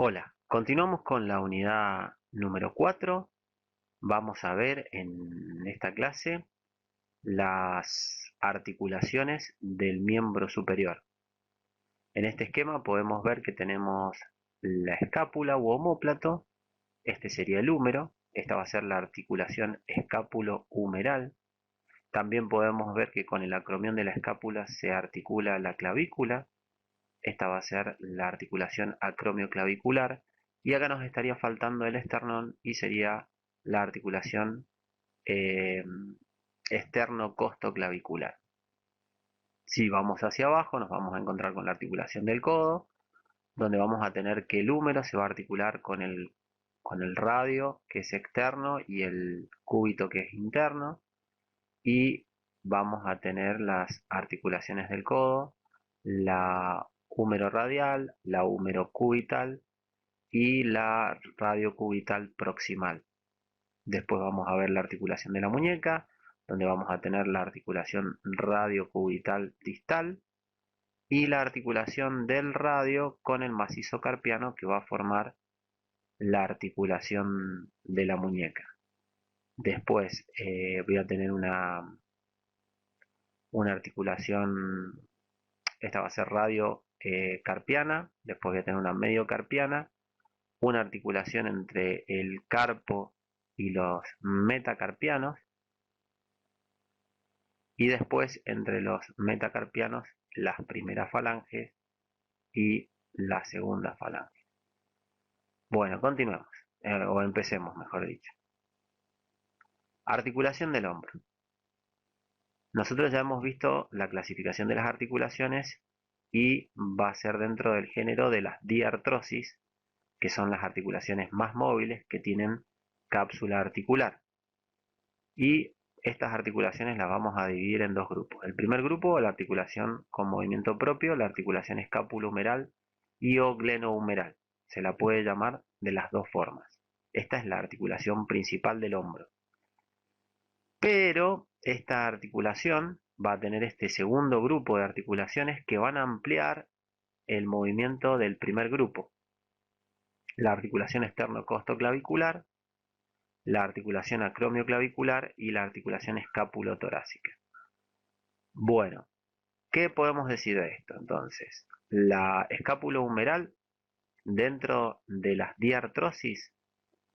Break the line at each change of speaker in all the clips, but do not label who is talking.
Hola, continuamos con la unidad número 4. Vamos a ver en esta clase las articulaciones del miembro superior. En este esquema podemos ver que tenemos la escápula u omóplato, este sería el húmero, esta va a ser la articulación escápulo-humeral. También podemos ver que con el acromión de la escápula se articula la clavícula. Esta va a ser la articulación acromioclavicular. Y acá nos estaría faltando el esternón y sería la articulación eh, esternocostoclavicular. Si vamos hacia abajo, nos vamos a encontrar con la articulación del codo, donde vamos a tener que el húmero se va a articular con el radio, que es externo, y el cúbito, que es interno. Y vamos a tener las articulaciones del codo, la húmero radial, la húmero cubital y la radiocubital proximal. Después vamos a ver la articulación de la muñeca, donde vamos a tener la articulación radiocubital distal y la articulación del radio con el macizo carpiano, que va a formar la articulación de la muñeca. Después voy a tener una articulación, esta va a ser radio carpiana, después voy a tener una medio carpiana, una articulación entre el carpo y los metacarpianos, y después entre los metacarpianos las primeras falanges y la segunda falange. Bueno, continuemos, o empecemos, mejor dicho. Articulación del hombro. Nosotros ya hemos visto la clasificación de las articulaciones y va a ser dentro del género de las diartrosis, que son las articulaciones más móviles que tienen cápsula articular. Y estas articulaciones las vamos a dividir en dos grupos. El primer grupo, la articulación con movimiento propio, la articulación escápulo-humeral y o glenohumeral. Se la puede llamar de las dos formas. Esta es la articulación principal del hombro. Pero esta articulación va a tener este segundo grupo de articulaciones que van a ampliar el movimiento del primer grupo. La articulación esternocostoclavicular, la articulación acromioclavicular y la articulación escápulo-torácica. Bueno, ¿qué podemos decir de esto entonces? La escápulo-humeral dentro de las diartrosis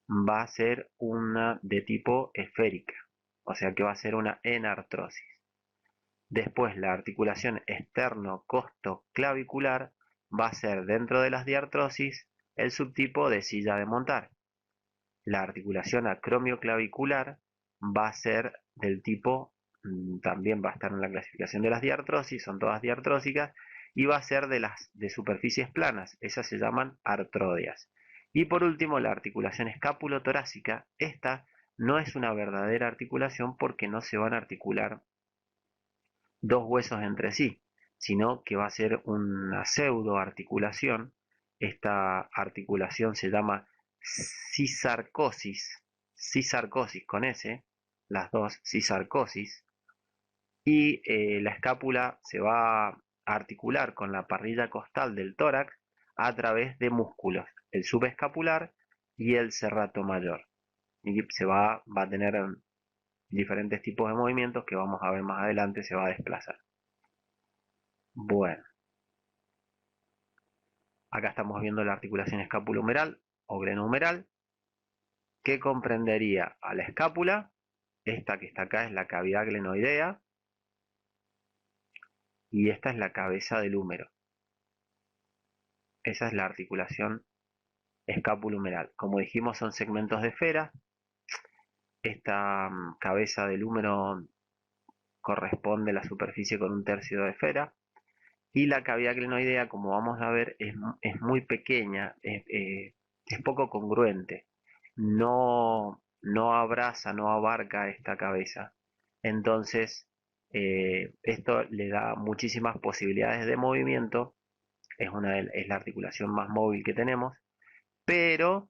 va a ser una de tipo esférica, o sea que va a ser una enartrosis. Después la articulación externo-costoclavicular va a ser dentro de las diartrosis el subtipo de silla de montar. La articulación acromioclavicular va a ser del tipo, también va a estar en la clasificación de las diartrosis, son todas diartrósicas, y va a ser de las de superficies planas, esas se llaman artrodias. Y por último, la articulación escápulo-torácica, esta no es una verdadera articulación porque no se van a articular dos huesos entre sí, sino que va a ser una pseudoarticulación. Esta articulación se llama cisarcosis, cisarcosis con S, las dos cisarcosis, y la escápula se va a articular con la parrilla costal del tórax a través de músculos, el subescapular y el serrato mayor. Y va a tener diferentes tipos de movimientos que vamos a ver más adelante, se va a desplazar. Bueno, acá estamos viendo la articulación escápulo-humeral o glenohumeral, que comprendería a la escápula, esta que está acá es la cavidad glenoidea, y esta es la cabeza del húmero. Esa es la articulación escápulo-humeral. Como dijimos, son segmentos de esfera. Esta cabeza del húmero corresponde a la superficie con un tercio de esfera. Y la cavidad glenoidea, como vamos a ver, es muy pequeña, es poco congruente. No abraza, no abarca esta cabeza. Entonces, esto le da muchísimas posibilidades de movimiento. Es la articulación más móvil que tenemos, pero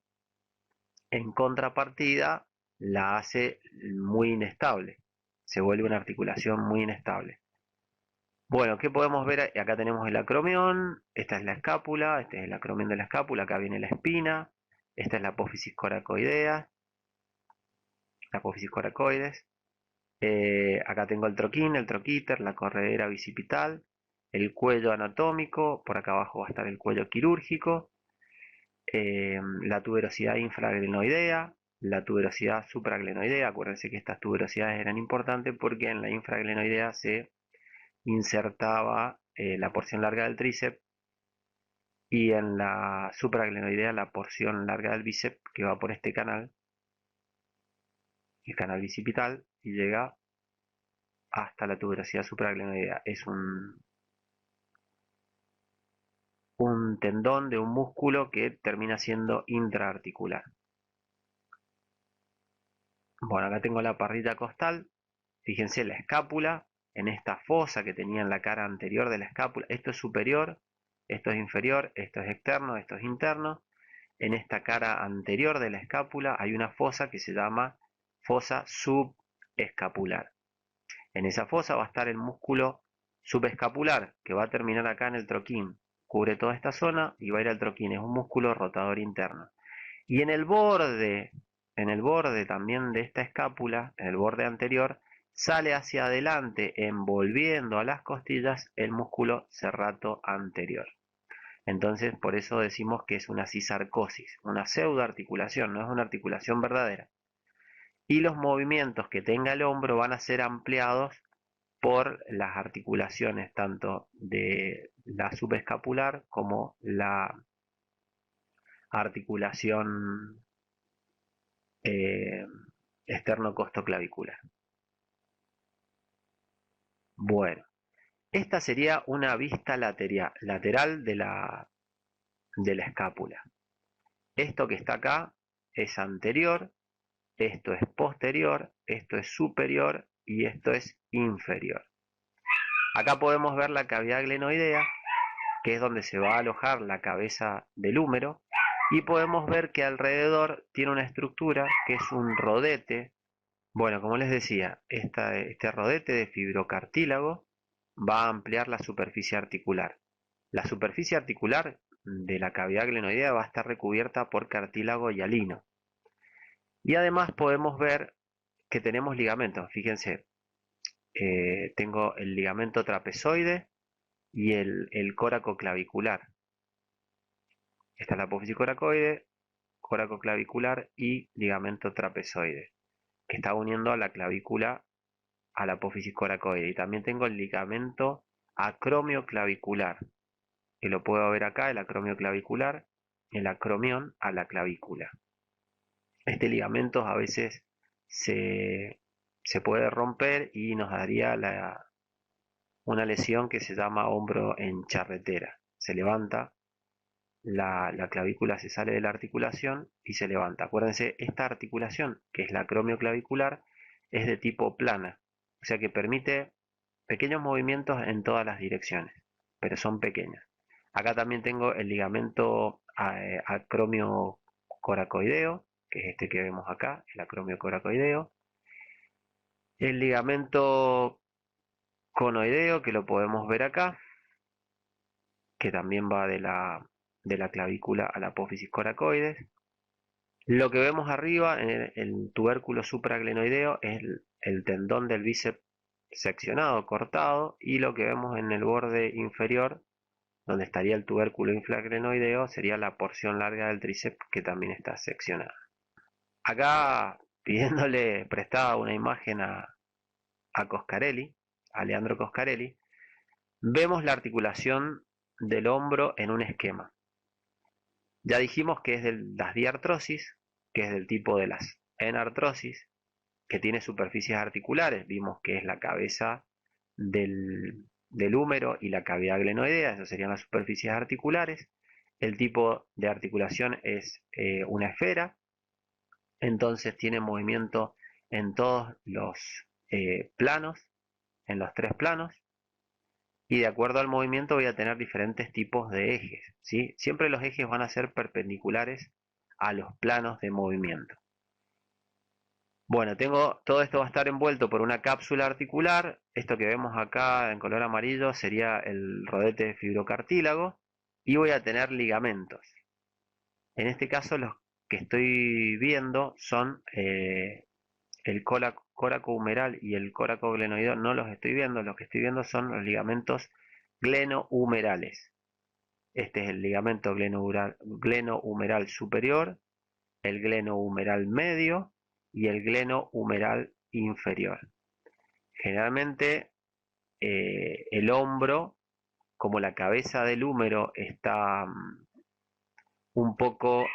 en contrapartida la hace muy inestable. Se vuelve una articulación muy inestable. Bueno, ¿qué podemos ver? Acá tenemos el acromión, esta es la escápula, este es el acromión de la escápula, acá viene la espina, esta es la apófisis coracoidea, la apófisis coracoides. Acá tengo el troquín, el troquíter, la corredera bicipital, el cuello anatómico, por acá abajo va a estar el cuello quirúrgico, la tuberosidad infraglenoidea, la tuberosidad supraglenoidea. Acuérdense que estas tuberosidades eran importantes porque en la infraglenoidea se insertaba la porción larga del tríceps y en la supraglenoidea la porción larga del bíceps que va por este canal, el canal bicipital, y llega hasta la tuberosidad supraglenoidea. Es un tendón de un músculo que termina siendo intraarticular. Bueno, acá tengo la parrilla costal. Fíjense la escápula en esta fosa que tenía en la cara anterior de la escápula. Esto es superior, esto es inferior, esto es externo, esto es interno. En esta cara anterior de la escápula hay una fosa que se llama fosa subescapular. En esa fosa va a estar el músculo subescapular, que va a terminar acá en el troquín. Cubre toda esta zona y va a ir al troquín. Es un músculo rotador interno. Y en el borde también de esta escápula, en el borde anterior, sale hacia adelante, envolviendo a las costillas el músculo serrato anterior. Entonces, por eso decimos que es una cisarcosis, una pseudoarticulación, no es una articulación verdadera. Y los movimientos que tenga el hombro van a ser ampliados por las articulaciones tanto de la subescapular como la articulación eh, esternocostoclavicular. Bueno, esta sería una vista lateral de la escápula. Esto que está acá es anterior, esto es posterior, esto es superior y esto es inferior. Acá podemos ver la cavidad glenoidea, que es donde se va a alojar la cabeza del húmero, y podemos ver que alrededor tiene una estructura que es un rodete. Bueno, como les decía, este rodete de fibrocartílago va a ampliar la superficie articular. La superficie articular de la cavidad glenoidea va a estar recubierta por cartílago hialino. Y además podemos ver que tenemos ligamentos. Fíjense, tengo el ligamento trapezoide y el córaco clavicular. Esta es la apófisis coracoide, córaco clavicular y ligamento trapezoide, que está uniendo a la clavícula a la apófisis coracoide. Y también tengo el ligamento acromio clavicular, que lo puedo ver acá, el acromio clavicular, el acromión a la clavícula. Este ligamento a veces se puede romper y nos daría una lesión que se llama hombro en charretera. Se levanta, la clavícula se sale de la articulación y se levanta. Acuérdense, esta articulación, que es la acromio clavicular, es de tipo plana, o sea que permite pequeños movimientos en todas las direcciones, pero son pequeños. Acá también tengo el ligamento acromio coracoideo, que es este que vemos acá, el acromio coracoideo. El ligamento conoideo, que lo podemos ver acá, que también va de la clavícula a la apófisis coracoides. Lo que vemos arriba, en el tubérculo supraglenoideo, es el tendón del bíceps seccionado, cortado, y lo que vemos en el borde inferior, donde estaría el tubérculo infraglenoideo, sería la porción larga del tríceps que también está seccionada. Acá, pidiéndole prestada una imagen a Coscarelli, a Leandro Coscarelli, vemos la articulación del hombro en un esquema. Ya dijimos que es de las diartrosis, que es del tipo de las enartrosis, que tiene superficies articulares. Vimos que es la cabeza del húmero y la cavidad glenoidea, esas serían las superficies articulares. El tipo de articulación es una esfera, entonces tiene movimiento en todos los planos, en los tres planos, y de acuerdo al movimiento voy a tener diferentes tipos de ejes, ¿sí? Siempre los ejes van a ser perpendiculares a los planos de movimiento. Bueno, todo esto va a estar envuelto por una cápsula articular. Esto que vemos acá en color amarillo sería el rodete de fibrocartílago. Y voy a tener ligamentos. En este caso los que estoy viendo son el córaco humeral y el córaco glenoideo. No los estoy viendo, los que estoy viendo son los ligamentos glenohumerales. Este es el ligamento glenohumeral superior, el glenohumeral medio y el glenohumeral inferior. Generalmente el hombro, como la cabeza del húmero está un poco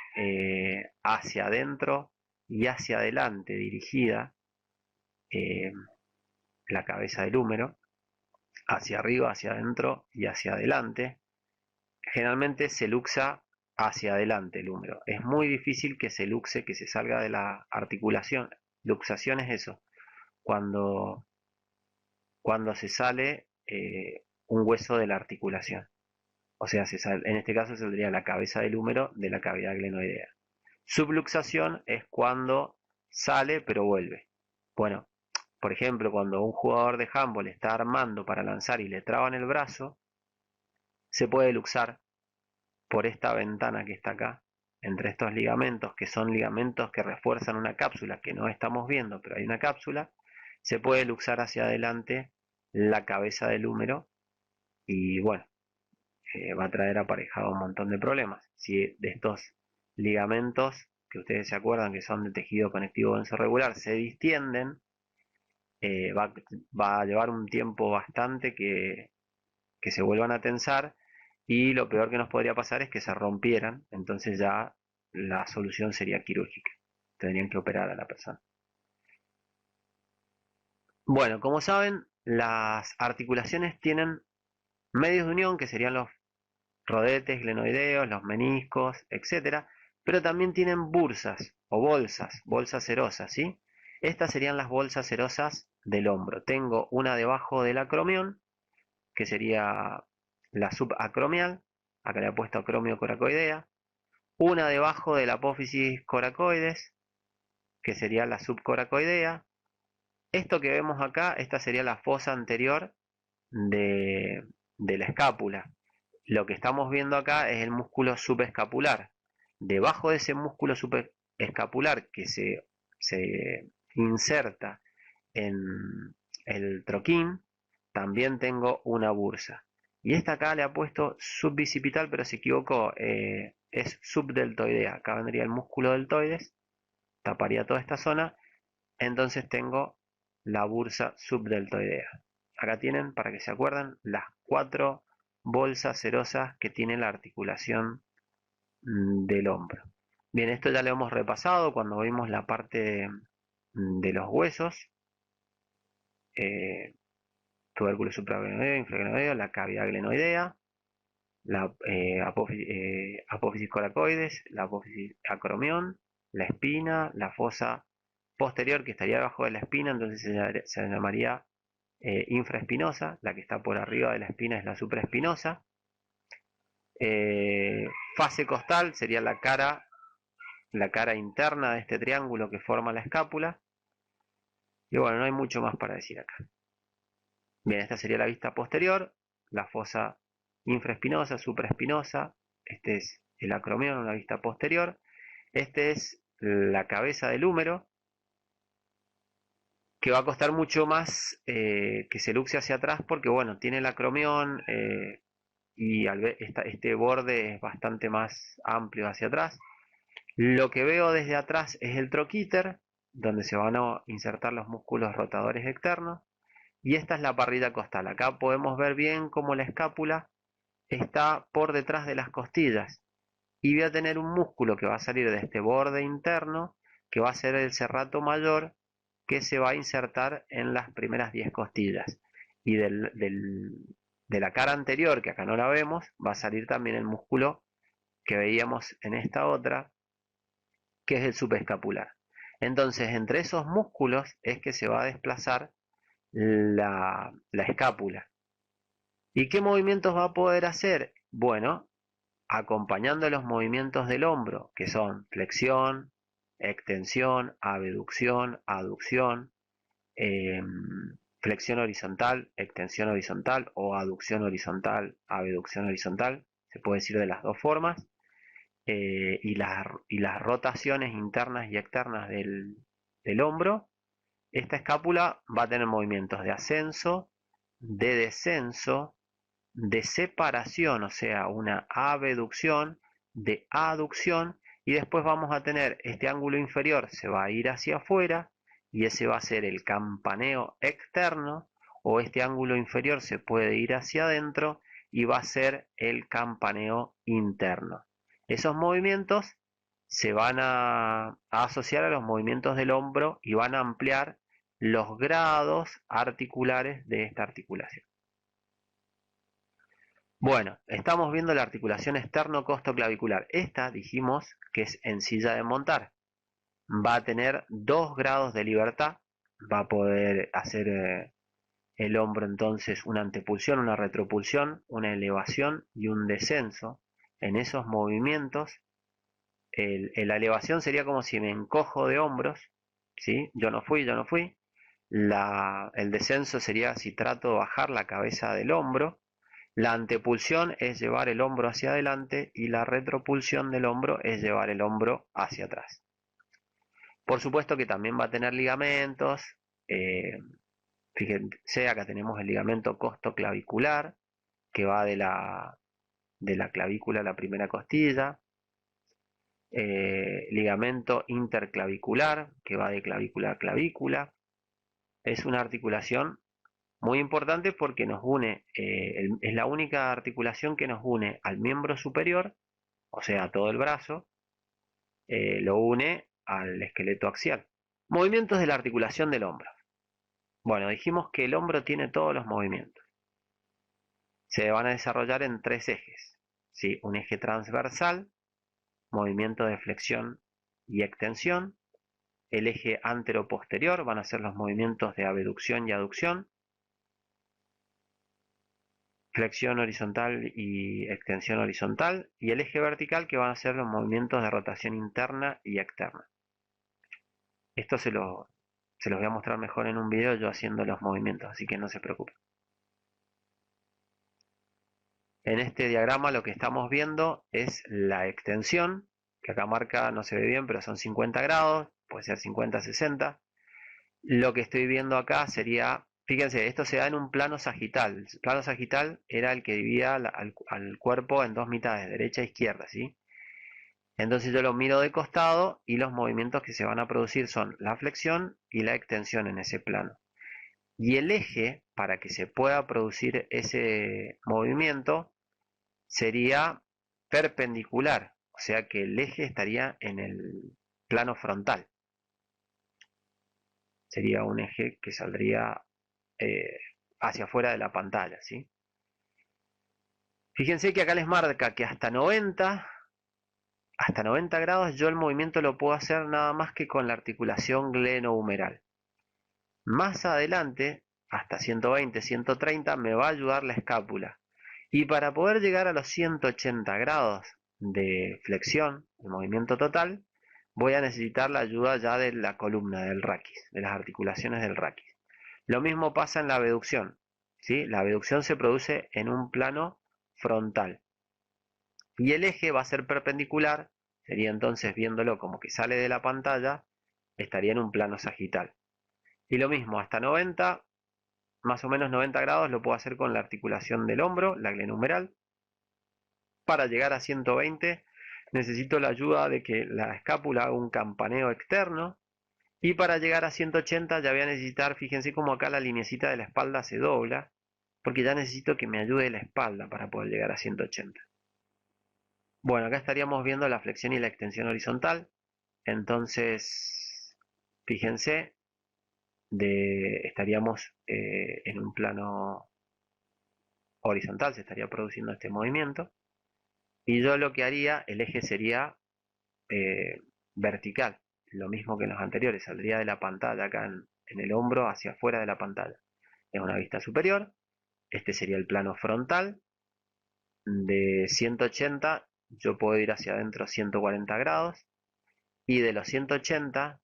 hacia adentro y hacia adelante dirigida, eh, la cabeza del húmero, hacia arriba, hacia adentro y hacia adelante, generalmente se luxa hacia adelante el húmero. Es muy difícil que se luxe, que se salga de la articulación. Luxación es eso, cuando, cuando se sale un hueso de la articulación. O sea, en este caso saldría la cabeza del húmero de la cavidad glenoidea. Subluxación es cuando sale pero vuelve. Bueno, por ejemplo, cuando un jugador de handball está armando para lanzar y le traban el brazo, se puede luxar por esta ventana que está acá, entre estos ligamentos, que son ligamentos que refuerzan una cápsula que no estamos viendo, pero hay una cápsula, se puede luxar hacia adelante la cabeza del húmero y bueno, va a traer aparejado un montón de problemas. Si de estos ligamentos, que ustedes se acuerdan que son de tejido conectivo denso regular, se distienden, va a llevar un tiempo bastante que se vuelvan a tensar y lo peor que nos podría pasar es que se rompieran, entonces ya la solución sería quirúrgica. Tendrían que operar a la persona. Bueno, como saben, las articulaciones tienen medios de unión, que serían los rodetes glenoideos, los meniscos, etcétera, pero también tienen bursas o bolsas serosas, ¿sí? Estas serían las bolsas serosas del hombro. Tengo una debajo del acromión, que sería la subacromial, acá le he puesto acromio coracoidea, una debajo de la apófisis coracoides, que sería la subcoracoidea. Esto que vemos acá, esta sería la fosa anterior de la escápula. Lo que estamos viendo acá es el músculo subescapular. Debajo de ese músculo subescapular que se inserta en el troquín, también tengo una bursa. Y esta acá le ha puesto subbicipital, pero se equivocó. Es subdeltoidea. Acá vendría el músculo deltoides, taparía toda esta zona. Entonces tengo la bursa subdeltoidea. Acá tienen, para que se acuerden, las 4 bolsas serosas que tiene la articulación del hombro. Bien, esto ya lo hemos repasado cuando vimos la parte de los huesos. Eh, Tubérculo supraglenoideo, infraglenoideo, la cavidad glenoidea, la apófisis coracoides, la apófisis acromión, la espina, la fosa posterior que estaría debajo de la espina, entonces se llamaría infraespinosa, la que está por arriba de la espina es la supraespinosa. Fase costal sería la cara interna de este triángulo que forma la escápula. Y bueno, no hay mucho más para decir acá. Bien, esta sería la vista posterior, la fosa infraespinosa, supraespinosa. Este es el acromión, una vista posterior. Este es la cabeza del húmero, que va a costar mucho más que se luxe hacia atrás porque, bueno, tiene el acromión y este borde es bastante más amplio hacia atrás. Lo que veo desde atrás es el troquíter, donde se van a insertar los músculos rotadores externos. Y esta es la parrilla costal. Acá podemos ver bien cómo la escápula está por detrás de las costillas. Y voy a tener un músculo que va a salir de este borde interno, que va a ser el serrato mayor, que se va a insertar en las primeras 10 costillas. Y de la cara anterior, que acá no la vemos, va a salir también el músculo que veíamos en esta otra, que es el subescapular. Entonces, entre esos músculos es que se va a desplazar la escápula. ¿Y qué movimientos va a poder hacer? Bueno, acompañando los movimientos del hombro, que son flexión, extensión, abducción, aducción, eh, flexión horizontal, extensión horizontal o aducción horizontal, abducción horizontal, se puede decir de las dos formas, y las rotaciones internas y externas del hombro. Esta escápula va a tener movimientos de ascenso, de descenso, de separación, o sea, una abducción, de aducción, y después vamos a tener este ángulo inferior, se va a ir hacia afuera, y ese va a ser el campaneo externo, o este ángulo inferior se puede ir hacia adentro, y va a ser el campaneo interno. Esos movimientos se van a asociar a los movimientos del hombro y van a ampliar los grados articulares de esta articulación. Bueno, estamos viendo la articulación externo-costoclavicular. Esta dijimos que es en silla de montar. Va a tener 2 grados de libertad. Va a poder hacer el hombro entonces una antepulsión, una retropulsión, una elevación y un descenso. En esos movimientos, la elevación sería como si me encojo de hombros, ¿sí? Yo no fui, yo no fui. El descenso sería si trato de bajar la cabeza del hombro. La antepulsión es llevar el hombro hacia adelante y la retropulsión del hombro es llevar el hombro hacia atrás. Por supuesto que también va a tener ligamentos. eh, Fíjense, acá tenemos el ligamento costoclavicular que va de la clavícula a la primera costilla. Ligamento interclavicular que va de clavícula a clavícula. Es una articulación muy importante porque nos une, es la única articulación que nos une al miembro superior, o sea, todo el brazo, lo une al esqueleto axial. Movimientos de la articulación del hombro. Bueno, dijimos que el hombro tiene todos los movimientos. Se van a desarrollar en 3 ejes. ¿Sí? Un eje transversal, movimiento de flexión y extensión. El eje antero-posterior van a ser los movimientos de abducción y aducción. Flexión horizontal y extensión horizontal, y el eje vertical que van a ser los movimientos de rotación interna y externa. Esto se los voy a mostrar mejor en un video yo haciendo los movimientos, así que no se preocupen. En este diagrama lo que estamos viendo es la extensión, que acá marca, no se ve bien, pero son 50 grados, puede ser 50, 60. Lo que estoy viendo acá sería, fíjense, esto se da en un plano sagital. El plano sagital era el que dividía al cuerpo en 2 mitades, derecha e izquierda, ¿sí? Entonces yo lo miro de costado y los movimientos que se van a producir son la flexión y la extensión en ese plano. Y el eje, para que se pueda producir ese movimiento, sería perpendicular, o sea que el eje estaría en el plano frontal. Sería un eje que saldría eh, hacia afuera de la pantalla, ¿sí? Fíjense que acá les marca que hasta 90 grados yo el movimiento lo puedo hacer nada más que con la articulación glenohumeral. Más adelante, hasta 120, 130, me va a ayudar la escápula. Y para poder llegar a los 180 grados de flexión, el movimiento total, voy a necesitar la ayuda ya de la columna del raquis, de las articulaciones del raquis. Lo mismo pasa en la abducción, ¿sí? La abducción se produce en un plano frontal. Y el eje va a ser perpendicular, sería entonces viéndolo como que sale de la pantalla, estaría en un plano sagital. Y lo mismo, hasta 90, más o menos 90 grados lo puedo hacer con la articulación del hombro, la glenohumeral. Para llegar a 120 necesito la ayuda de que la escápula haga un campaneo externo. Y para llegar a 180 ya voy a necesitar, fíjense cómo acá la linecita de la espalda se dobla, porque ya necesito que me ayude la espalda para poder llegar a 180. Bueno, acá estaríamos viendo la flexión y la extensión horizontal. Entonces, fíjense, estaríamos en un plano horizontal, se estaría produciendo este movimiento. Y yo lo que haría, el eje sería eh, vertical, lo mismo que en los anteriores, saldría de la pantalla acá en el hombro hacia afuera de la pantalla. Es una vista superior, este sería el plano frontal. De 180 yo puedo ir hacia adentro 140 grados y de los 180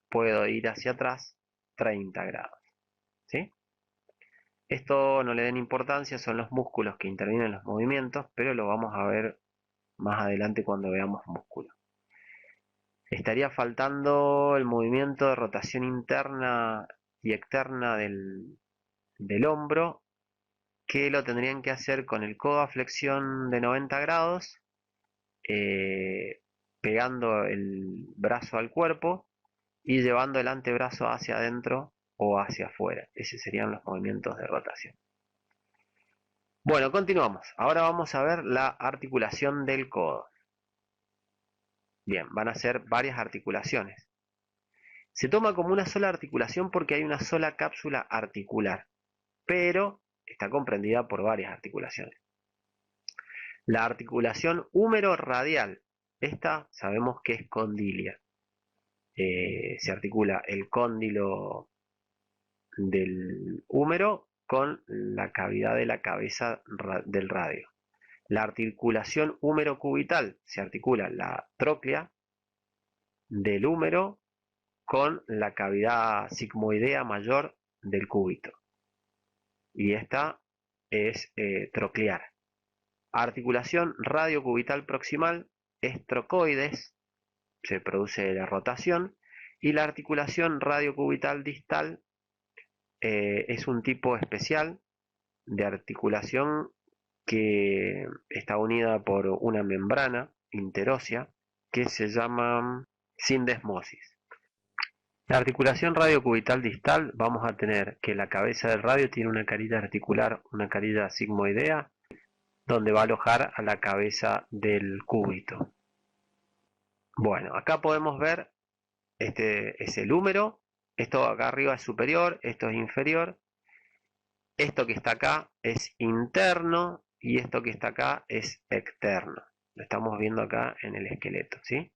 puedo ir hacia atrás 30 grados, ¿sí? Esto no le den importancia, son los músculos que intervienen en los movimientos, pero lo vamos a ver más adelante cuando veamos músculos. Estaría faltando el movimiento de rotación interna y externa del hombro, que lo tendrían que hacer con el codo a flexión de 90 grados, pegando el brazo al cuerpo y llevando el antebrazo hacia adentro o hacia afuera. Esos serían los movimientos de rotación. Bueno, continuamos. Ahora vamos a ver la articulación del codo. Bien, van a ser varias articulaciones. Se toma como una sola articulación porque hay una sola cápsula articular, pero está comprendida por varias articulaciones. La articulación húmero-radial, esta sabemos que es condilia. Se articula el cóndilo del húmero con la cavidad de la cabeza del radio. La articulación húmero-cubital, se articula la tróclea del húmero con la cavidad sigmoidea mayor del cúbito. Y esta es troclear. Articulación radiocubital proximal es trocoides, se produce la rotación, y la articulación radiocubital distal es un tipo especial de articulación que está unida por una membrana interósea que se llama sindesmosis. La articulación radiocubital distal, vamos a tener que la cabeza del radio tiene una carilla articular, una carilla sigmoidea, donde va a alojar a la cabeza del cúbito. Bueno, acá podemos ver, este es el húmero, esto acá arriba es superior, esto es inferior, esto que está acá es interno y esto que está acá es externo. Lo estamos viendo acá en el esqueleto, ¿sí?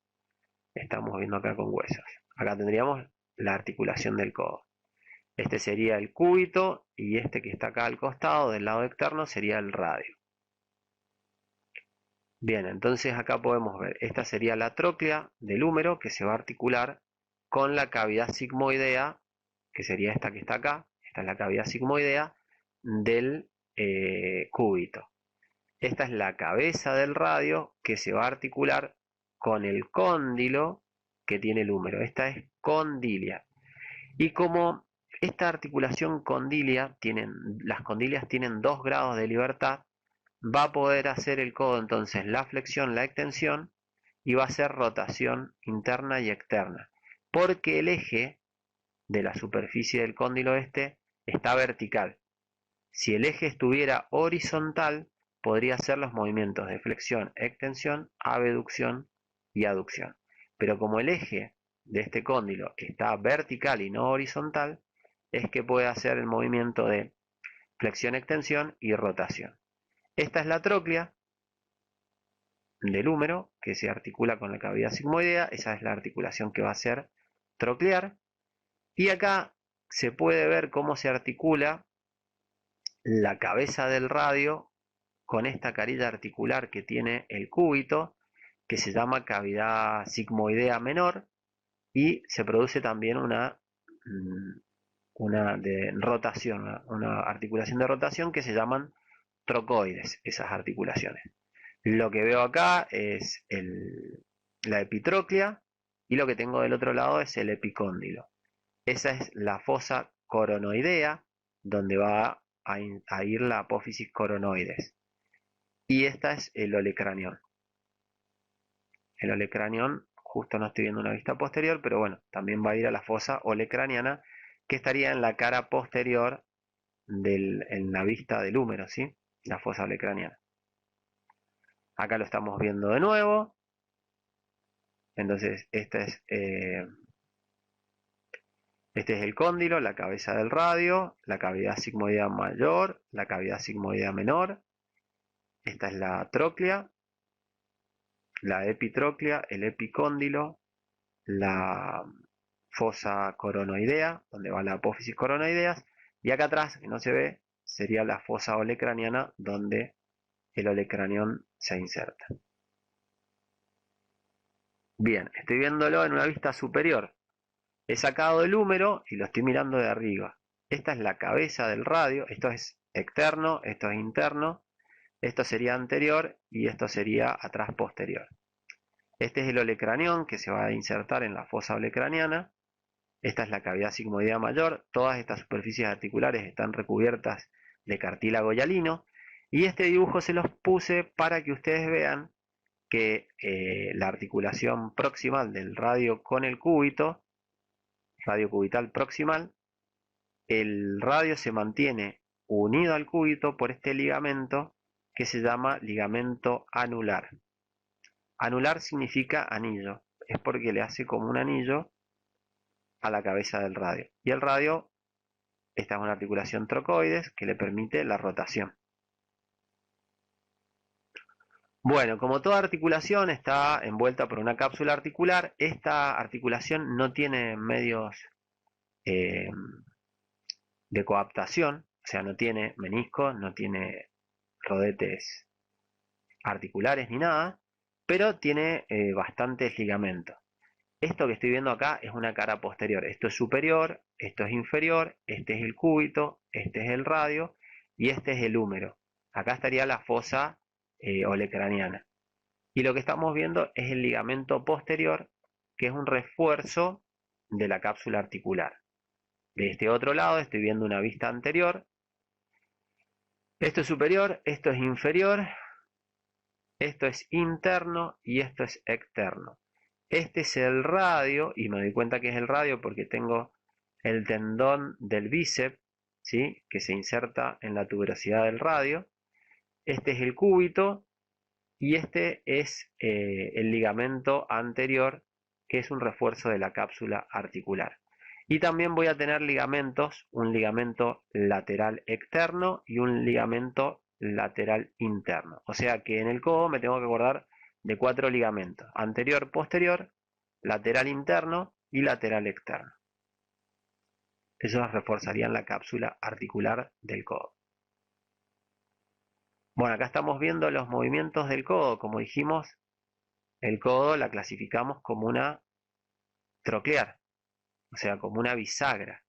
Estamos viendo acá con huesos. Acá tendríamos la articulación del codo. Este sería el cúbito y este que está acá al costado del lado externo sería el radio. Bien, entonces acá podemos ver, esta sería la tróclea del húmero que se va a articular con la cavidad sigmoidea, que sería esta que está acá. Esta es la cavidad sigmoidea del cúbito. Esta es la cabeza del radio que se va a articular con el cóndilo que tiene el húmero. Esta es condilia. Y como esta articulación condilia, las condilias tienen 2 grados de libertad, va a poder hacer el codo entonces la flexión, la extensión, y va a hacer rotación interna y externa. Porque el eje de la superficie del cóndilo este está vertical. Si el eje estuviera horizontal, podría hacer los movimientos de flexión, extensión, abducción y aducción. Pero como el eje de este cóndilo está vertical y no horizontal, es que puede hacer el movimiento de flexión, extensión y rotación. Esta es la tróclea del húmero que se articula con la cavidad sigmoidea. Esa es la articulación que va a ser troclear. Y acá se puede ver cómo se articula la cabeza del radio con esta carilla articular que tiene el cúbito, que se llama cavidad sigmoidea menor, y se produce también una de rotación, una articulación de rotación que se llaman trocoides, esas articulaciones. Lo que veo acá es la epitróclea y lo que tengo del otro lado es el epicóndilo. Esa es la fosa coronoidea, donde va a ir la apófisis coronoides. Y esta es el olecranión. El olecranión, justo no estoy viendo una vista posterior, pero bueno, también va a ir a la fosa olecraniana, que estaría en la cara posterior en la vista del húmero, ¿sí? La fosa olecraniana. Acá lo estamos viendo de nuevo. Entonces, este es el cóndilo, la cabeza del radio, la cavidad sigmoidea mayor, la cavidad sigmoidea menor. Esta es la tróclea, la epitróclea, el epicóndilo, la fosa coronoidea, donde va la apófisis coronoideas, y acá atrás, que no se ve, sería la fosa olecraniana, donde el olecranión se inserta. Bien, estoy viéndolo en una vista superior. He sacado el húmero y lo estoy mirando de arriba. Esta es la cabeza del radio, esto es externo, esto es interno, esto sería anterior y esto sería atrás posterior. Este es el olecranión que se va a insertar en la fosa olecraniana. Esta es la cavidad sigmoidea mayor. Todas estas superficies articulares están recubiertas de cartílago hialino. Y este dibujo se los puse para que ustedes vean que la articulación proximal del radio con el cúbito, radio cubital proximal, el radio se mantiene unido al cúbito por este ligamento que se llama ligamento anular. Anular significa anillo, es porque le hace como un anillo a la cabeza del radio. Y el radio, esta es una articulación trocoides que le permite la rotación. Bueno, como toda articulación está envuelta por una cápsula articular, esta articulación no tiene medios eh, de coaptación, o sea, no tiene meniscos, no tiene rodetes articulares ni nada, pero tiene bastantes ligamentos. Esto que estoy viendo acá es una cara posterior, esto es superior, esto es inferior, este es el cúbito, este es el radio y este es el húmero. Acá estaría la fosa olecraniana. Y lo que estamos viendo es el ligamento posterior, que es un refuerzo de la cápsula articular. De este otro lado estoy viendo una vista anterior. Esto es superior, esto es inferior, esto es interno y esto es externo. Este es el radio, y me doy cuenta que es el radio porque tengo el tendón del bíceps, ¿sí?, que se inserta en la tuberosidad del radio. Este es el cúbito y este es el ligamento anterior, que es un refuerzo de la cápsula articular. Y también voy a tener ligamentos, un ligamento lateral externo y un ligamento lateral interno. O sea que en el codo me tengo que acordar de 4 ligamentos: anterior, posterior, lateral interno y lateral externo. Esos reforzarían la cápsula articular del codo. Bueno, acá estamos viendo los movimientos del codo. Como dijimos, el codo la clasificamos como una troclear, o sea, como una bisagra.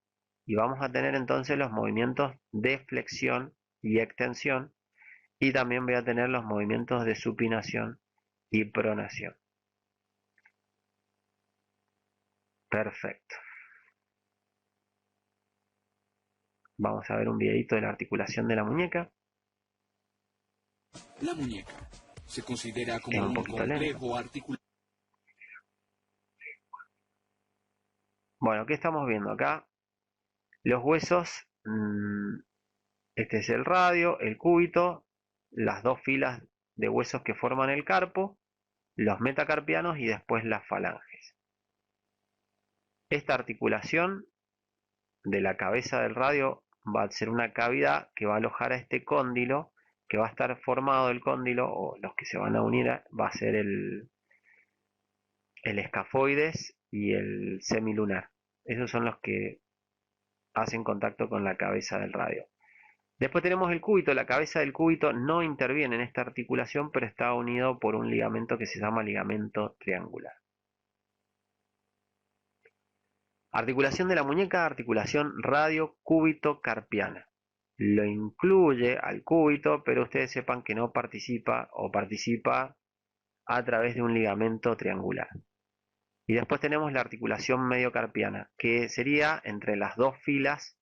Y vamos a tener entonces los movimientos de flexión y extensión, y también voy a tener los movimientos de supinación y pronación. Perfecto. Vamos a ver un videito de la articulación de la muñeca.
La muñeca se considera como
Es un
un
poquito lento.
complejo articular.
Bueno, ¿qué estamos viendo acá? Los huesos, este es el radio, el cúbito, las dos filas de huesos que forman el carpo, los metacarpianos y después las falanges. Esta articulación de la cabeza del radio va a ser una cavidad que va a alojar a este cóndilo, que va a estar formado el cóndilo, o los que se van a unir va a ser el escafoides y el semilunar. Esos son los que hacen contacto con la cabeza del radio. Después tenemos el cúbito. La cabeza del cúbito no interviene en esta articulación, pero está unido por un ligamento que se llama ligamento triangular. Articulación de la muñeca, articulación radio-cúbito-carpiana. Lo incluye al cúbito, pero ustedes sepan que no participa o participa a través de un ligamento triangular. Y después tenemos la articulación mediocarpiana, que sería entre las dos filas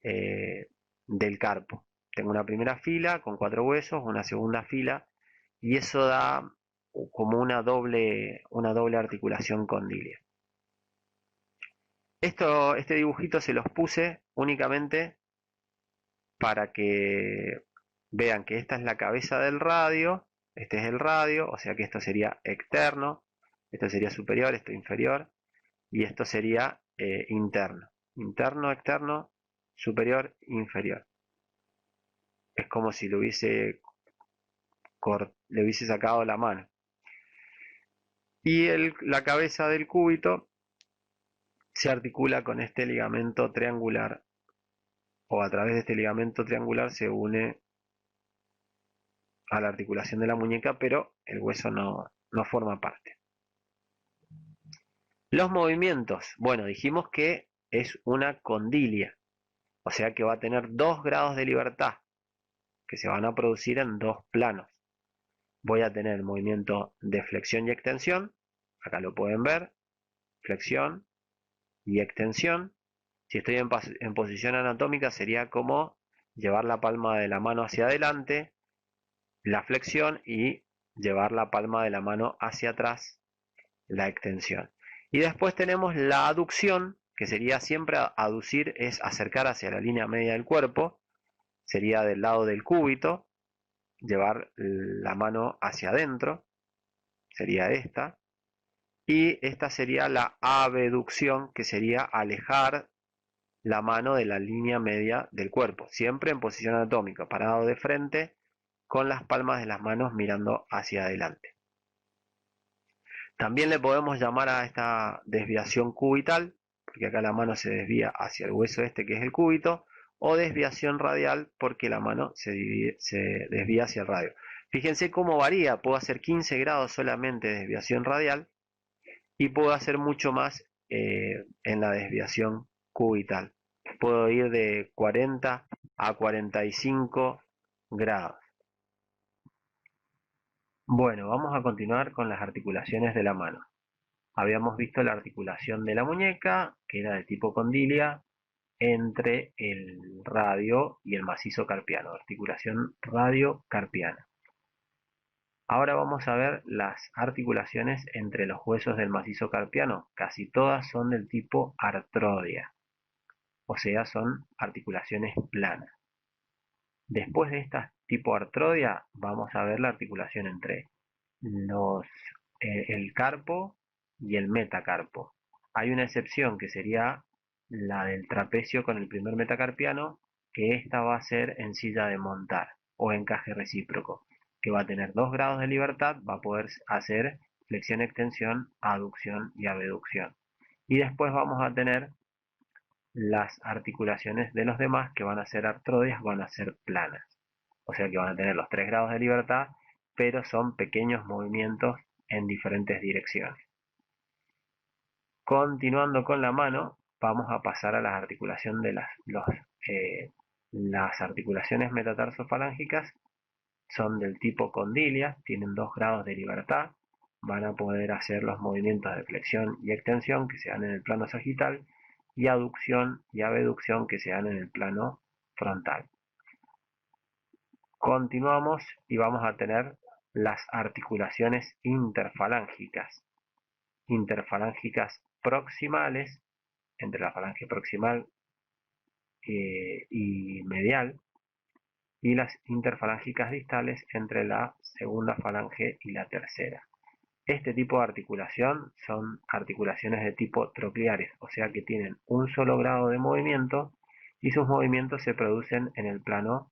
del carpo. Tengo una primera fila con 4 huesos, una segunda fila, y eso da como una doble articulación condílea. Este dibujito se los puse únicamente para que vean que esta es la cabeza del radio, este es el radio, o sea que esto sería externo, esto sería superior, esto inferior, y esto sería interno. Interno, externo, superior, inferior. Es como si le hubiese sacado la mano. Y la cabeza del cúbito se articula con este ligamento triangular, o a través de este ligamento triangular se une a la articulación de la muñeca, pero el hueso no forma parte. Los movimientos, bueno, dijimos que es una condilia, o sea que va a tener 2 grados de libertad que se van a producir en 2 planos. Voy a tener movimiento de flexión y extensión, acá lo pueden ver, flexión y extensión. Si estoy en posición anatómica sería como llevar la palma de la mano hacia adelante, la flexión, y llevar la palma de la mano hacia atrás, la extensión. Y después tenemos la aducción, que sería siempre aducir, es acercar hacia la línea media del cuerpo, sería del lado del cúbito, llevar la mano hacia adentro, sería esta. Y esta sería la abducción, que sería alejar la mano de la línea media del cuerpo, siempre en posición anatómica, parado de frente, con las palmas de las manos mirando hacia adelante. También le podemos llamar a esta desviación cubital, porque acá la mano se desvía hacia el hueso este que es el cúbito, o desviación radial, porque la mano se desvía hacia el radio. Fíjense cómo varía, puedo hacer 15 grados solamente de desviación radial y puedo hacer mucho más en la desviación cubital. Puedo ir de 40 a 45 grados. Bueno, vamos a continuar con las articulaciones de la mano. Habíamos visto la articulación de la muñeca, que era de tipo condilia, entre el radio y el macizo carpiano, articulación radio-carpiana. Ahora vamos a ver las articulaciones entre los huesos del macizo carpiano. Casi todas son del tipo artrodia, o sea, son articulaciones planas. Después de esta tipo artrodia, vamos a ver la articulación entre el carpo y el metacarpo. Hay una excepción que sería la del trapecio con el primer metacarpiano, que esta va a ser en silla de montar o encaje recíproco, que va a tener 2 grados de libertad, va a poder hacer flexión, extensión, aducción y abducción. Y después vamos a tener las articulaciones de los demás, que van a ser artrodias, van a ser planas. O sea que van a tener los 3 grados de libertad, pero son pequeños movimientos en diferentes direcciones. Continuando con la mano, vamos a pasar a la articulación de las articulaciones metatarsofalángicas. Son del tipo condilia, tienen 2 grados de libertad, van a poder hacer los movimientos de flexión y extensión que se dan en el plano sagital, y aducción y abducción que se dan en el plano frontal. Continuamos y vamos a tener las articulaciones interfalángicas. Interfalángicas proximales, entre la falange proximal y medial, y las interfalángicas distales entre la segunda falange y la tercera. Este tipo de articulación son articulaciones de tipo trocleares, o sea que tienen un solo grado de movimiento y sus movimientos se producen en el plano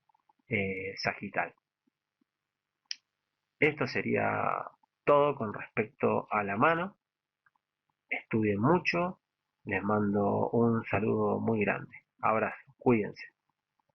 sagital. Esto sería todo con respecto a la mano. Estudien mucho, les mando un saludo muy grande. Abrazo, cuídense.